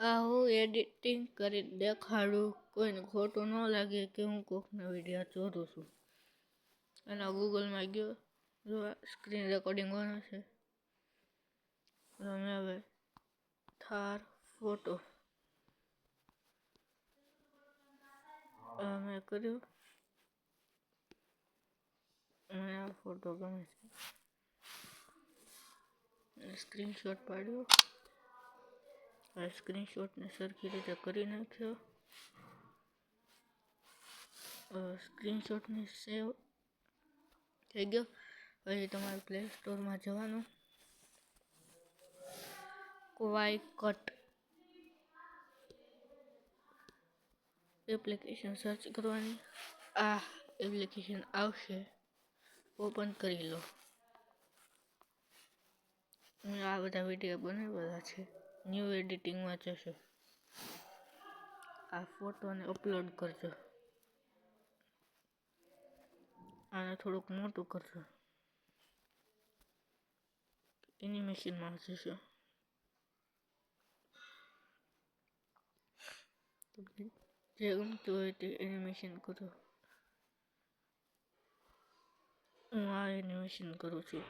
આ હું એડિટિંગ કરી દેખાડું, કોઈને ખોટું ન લાગે કે હું કોકના વિડીયો ચોરું છું. અને ગૂગલમાં ગયો, જો સ્ક્રીન રેકોર્ડિંગ ઓન છે. મેં હવે થાર ફોટો મેં કર્યું. મને આ ફોટો ગમે છે. સ્ક્રીનશોટ પાડ્યો. આ સ્ક્રીનશોટને સરખી રીતે કરી નાખ્યો. સ્ક્રીનશોટને સેવ થઈ ગયો. પછી તમારે પ્લે સ્ટોરમાં જવાનું. ક્વાઈકટ એપ્લિકેશન સર્ચ કરવાની. આ એપ્લિકેશન આવશે, ઓપન કરી લો. મેં આ બધા વિડીયો બનાવેલા છે. ન્યૂ એડિટિંગમાં જશો. આ ફોટોને અપલોડ કરજો. આને થોડુંક મોટું કરજો. એનિમેશનમાં જશો. જે ગમતું હોય તે એનિમેશન કરો. હું આ એનિમેશન કરું છું.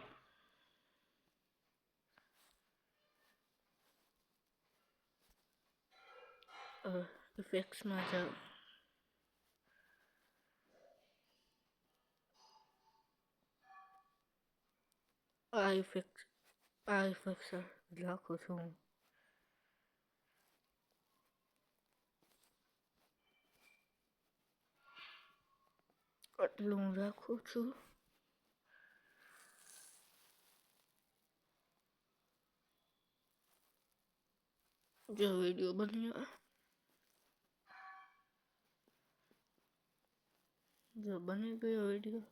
ઇફેક્ટ્સમાં જાઓ. આ ઇફેક્ટ્સ રાખું છું હું. આટલું હું રાખું છું. જો વિડીયો બન્યો, જો બની ગયો વિડીયો.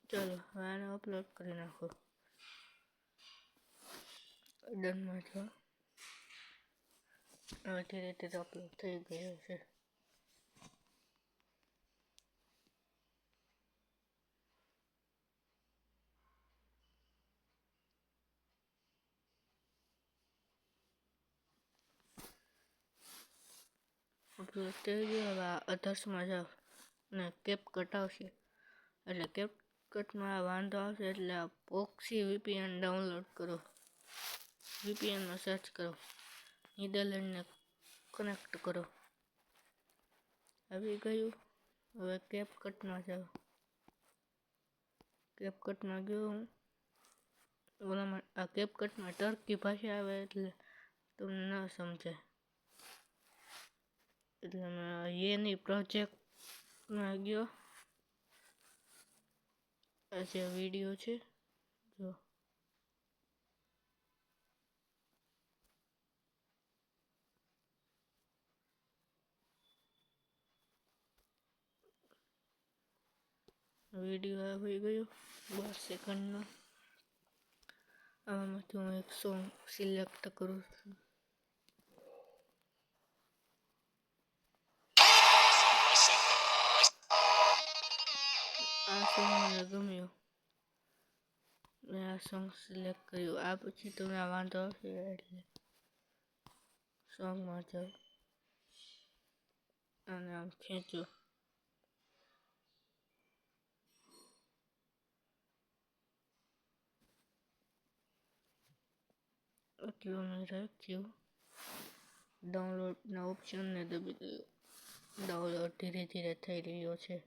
ચાલો આને અપલોડ કરી નાખો. ડનમાં જાઓ. હવે ધીરે ધીરે અપલોડ થઈ ગયો છે. અપલોડ થઈ ગયો. હવે અધર્સમાં જાઓ ને કેપકટ આવશે. એટલે કેપકટમાં વાંધો આવશે એટલે આ પોક્સી વીપીએન ડાઉનલોડ કરો. વીપીએનમાં સર્ચ કરો. નીધરલેન્ડને કનેક્ટ કરો. આવી ગયું. હવે કેપકટમાં જાઓ. કેપકટમાં ગયો હું. ઓલામાં આ કેપકટમાં ટર્કી ભાષા આવે એટલે તમને ન સમજાય. એટલે એની પ્રોજેક્ટમાં ગયો. આ જે વિડીયો છે જો. વિડીયો આવી ગયો 12 સેકન્ડનો. આમાંથી હું એક સોંગ સિલેક્ટ કરું છું. આ સોંગ મને ગમ્યું. મેં આ સોંગ સિલેક્ટ કર્યું. આ પછી તમને વાંધો આવશે એટલે સોંગમાં જાઓ અને આમ ખેંચો. એટલું મેં રાખ્યું. ડાઉનલોડના ઓપ્શનને દબી દો. ડાઉનલોડ ધીરે ધીરે થઈ રહ્યો છે.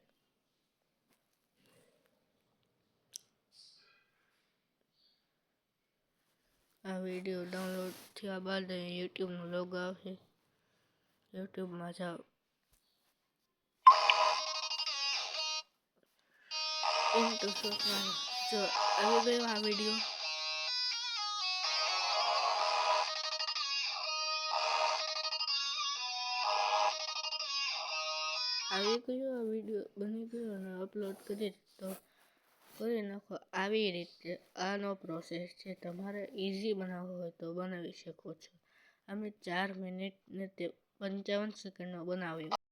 આ વિડીયો ડાઉનલોડ થયા બાદ યુટ્યુબનો લોગો આવશે. યુટ્યુબમાં જાઓ. ઇન્ટુ શોર્ટમાં જો આવી ગયો આ વિડીયો. આવી ગયો આ વિડીયો બની ગયો અને અપલોડ કરી તો કરી નાખો. આવી રીતે આનો પ્રોસેસ છે. તમારે ઇઝી બનાવવો હોય તો બનાવી શકો છો. અમે 4 મિનિટ ને 55 સેકન્ડનો બનાવ્યો.